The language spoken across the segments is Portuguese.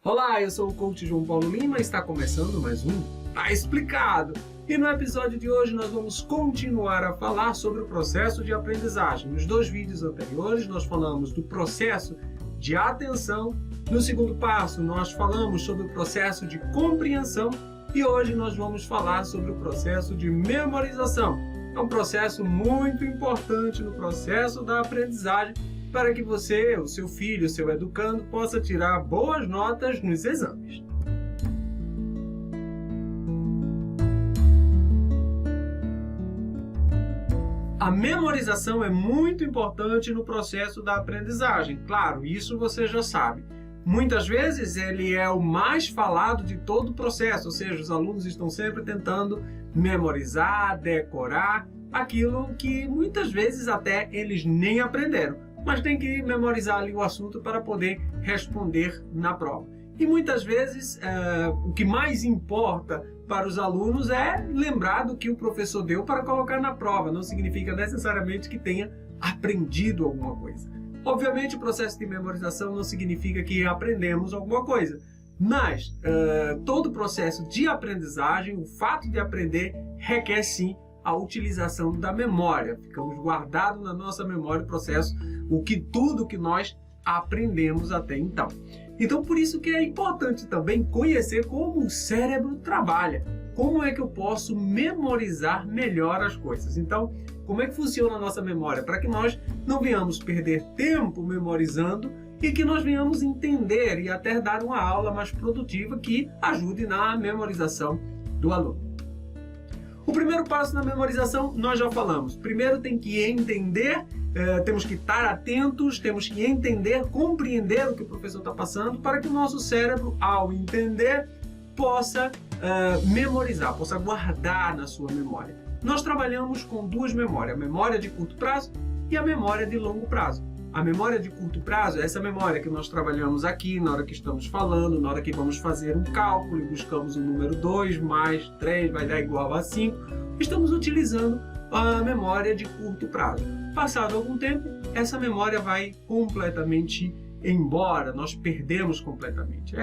Olá, eu sou o coach João Paulo Lima e está começando mais um Tá Explicado. E no episódio de hoje nós vamos continuar a falar sobre o processo de aprendizagem. Nos dois vídeos anteriores nós falamos do processo de atenção. No segundo passo nós falamos sobre o processo de compreensão e hoje nós vamos falar sobre o processo de memorização. É um processo muito importante no processo da aprendizagem para que você, o seu filho, o seu educando, possa tirar boas notas nos exames. A memorização é muito importante no processo da aprendizagem. Claro, isso você já sabe. Muitas vezes ele é o mais falado de todo o processo, ou seja, os alunos estão sempre tentando memorizar, decorar aquilo que muitas vezes até eles nem aprenderam, mas tem que memorizar ali o assunto para poder responder na prova. E muitas vezes o que mais importa para os alunos é lembrar do que o professor deu para colocar na prova, não significa necessariamente que tenha aprendido alguma coisa. Obviamente o processo de memorização não significa que aprendemos alguma coisa, mas todo o processo de aprendizagem, o fato de aprender, requer sim a utilização da memória. Ficamos guardados na nossa memória o processo, tudo que nós aprendemos até então. Então, por isso que é importante também conhecer como o cérebro trabalha. Como é que eu posso memorizar melhor as coisas? Então, como é que funciona a nossa memória? Para que nós não venhamos perder tempo memorizando e que nós venhamos entender e até dar uma aula mais produtiva que ajude na memorização do aluno. O primeiro passo na memorização nós já falamos. Primeiro tem que entender, temos que estar atentos, temos que entender, compreender o que o professor está passando para que o nosso cérebro, ao entender, possa memorizar, possa guardar na sua memória. Nós trabalhamos com duas memórias, a memória de curto prazo e a memória de longo prazo. A memória de curto prazo é essa memória que nós trabalhamos aqui na hora que estamos falando, na hora que vamos fazer um cálculo e buscamos o número 2 mais 3 vai dar igual a 5. Estamos utilizando a memória de curto prazo. Passado algum tempo, essa memória vai completamente embora, nós perdemos completamente.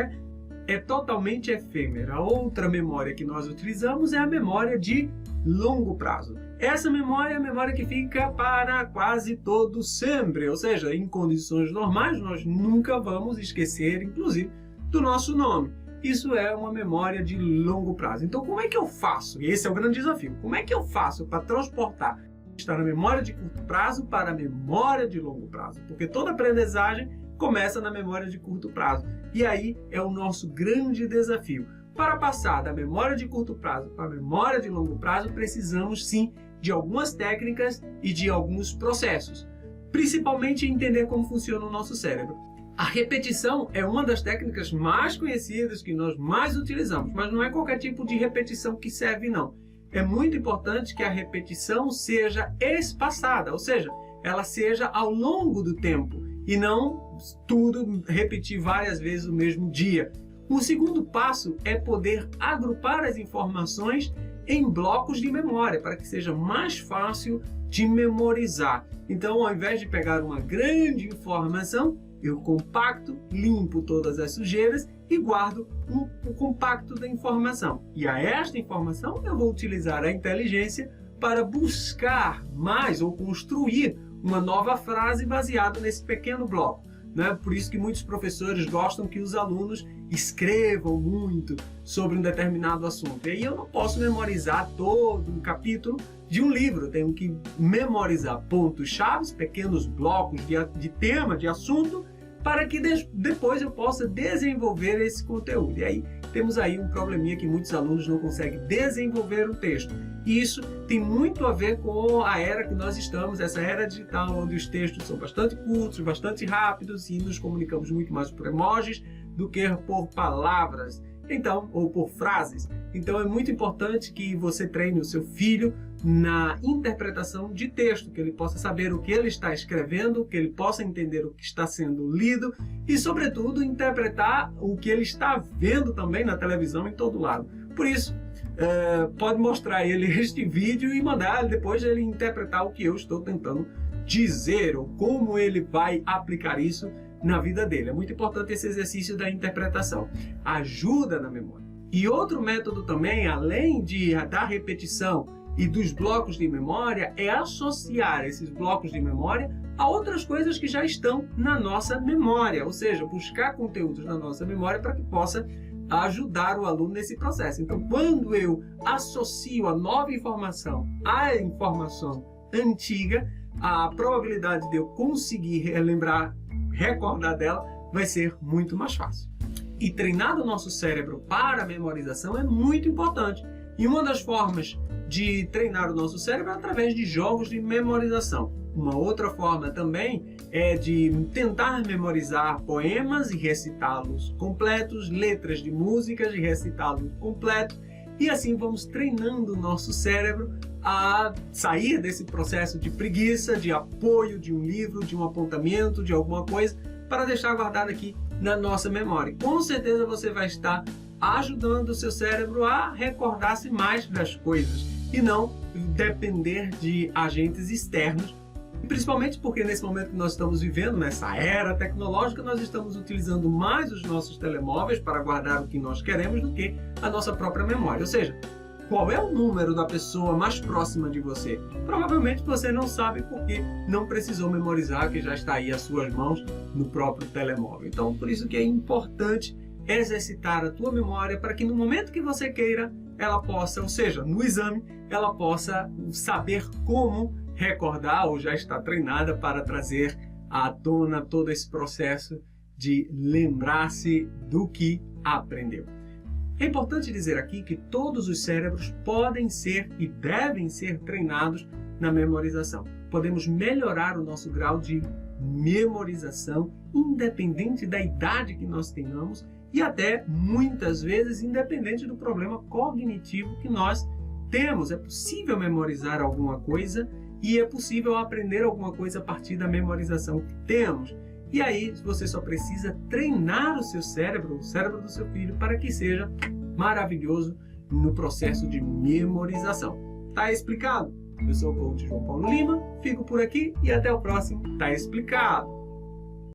É totalmente efêmera. A outra memória que nós utilizamos é a memória de longo prazo. Essa memória é a memória que fica para quase todo sempre, ou seja, em condições normais nós nunca vamos esquecer, inclusive, do nosso nome. Isso é uma memória de longo prazo. Então, como é que eu faço? E esse é o grande desafio. Como é que eu faço para transportar estar na memória de curto prazo para a memória de longo prazo? Porque toda aprendizagem começa na memória de curto prazo. E aí é o nosso grande desafio. Para passar da memória de curto prazo para a memória de longo prazo, precisamos sim de algumas técnicas e de alguns processos. Principalmente entender como funciona o nosso cérebro. A repetição é uma das técnicas mais conhecidas que nós mais utilizamos, mas não é qualquer tipo de repetição que serve não. É muito importante que a repetição seja espaçada, ou seja, ela seja ao longo do tempo e não tudo repetir várias vezes no mesmo dia. O segundo passo é poder agrupar as informações em blocos de memória, para que seja mais fácil de memorizar. Então, ao invés de pegar uma grande informação, eu compacto, limpo todas as sujeiras e guardo o compacto da informação. E a esta informação eu vou utilizar a inteligência para buscar mais ou construir uma nova frase baseada nesse pequeno bloco. Por isso que muitos professores gostam que os alunos escrevam muito sobre um determinado assunto. E aí eu não posso memorizar todo um capítulo de um livro. Eu tenho que memorizar pontos-chave, pequenos blocos de tema, de assunto, para que depois eu possa desenvolver esse conteúdo. E aí temos aí um probleminha que muitos alunos não conseguem desenvolver o texto. E isso tem muito a ver com a era que nós estamos, essa era digital, onde os textos são bastante curtos, bastante rápidos e nos comunicamos muito mais por emojis do que por palavras, então, ou por frases. Então é muito importante que você treine o seu filho na interpretação de texto, que ele possa saber o que ele está escrevendo, que ele possa entender o que está sendo lido e, sobretudo, interpretar o que ele está vendo também na televisão em todo lado. Por isso, pode mostrar a ele este vídeo e mandar depois ele interpretar o que eu estou tentando dizer ou como ele vai aplicar isso na vida dele. É muito importante esse exercício da interpretação. Ajuda na memória. E outro método também, além da repetição e dos blocos de memória, é associar esses blocos de memória a outras coisas que já estão na nossa memória, ou seja, buscar conteúdos na nossa memória para que possa ajudar o aluno nesse processo. Então, quando eu associo a nova informação à informação antiga, a probabilidade de eu conseguir recordar dela, vai ser muito mais fácil. E treinar o nosso cérebro para a memorização é muito importante. E uma das formas de treinar o nosso cérebro é através de jogos de memorização. Uma outra forma também é de tentar memorizar poemas e recitá-los completos, letras de músicas e recitá-los completos. E assim vamos treinando o nosso cérebro a sair desse processo de preguiça, de apoio de um livro, de um apontamento, de alguma coisa, para deixar guardado aqui na nossa memória. Com certeza você vai estar ajudando o seu cérebro a recordar-se mais das coisas e não depender de agentes externos. E principalmente porque nesse momento que nós estamos vivendo, nessa era tecnológica, nós estamos utilizando mais os nossos telemóveis para guardar o que nós queremos do que a nossa própria memória. Ou seja, qual é o número da pessoa mais próxima de você? Provavelmente você não sabe porque não precisou memorizar, que já está aí às suas mãos no próprio telemóvel. Então, por isso que é importante exercitar a tua memória para que no momento que você queira, ela possa, ou seja, no exame, ela possa saber como recordar ou já está treinada para trazer à tona todo esse processo de lembrar-se do que aprendeu. É importante dizer aqui que todos os cérebros podem ser e devem ser treinados na memorização. Podemos melhorar o nosso grau de memorização independente da idade que nós tenhamos e até, muitas vezes, independente do problema cognitivo que nós temos. É possível memorizar alguma coisa e é possível aprender alguma coisa a partir da memorização que temos. E aí você só precisa treinar o seu cérebro, o cérebro do seu filho, para que seja maravilhoso no processo de memorização. Tá explicado? Eu sou o coach João Paulo Lima, fico por aqui e até o próximo Tá Explicado!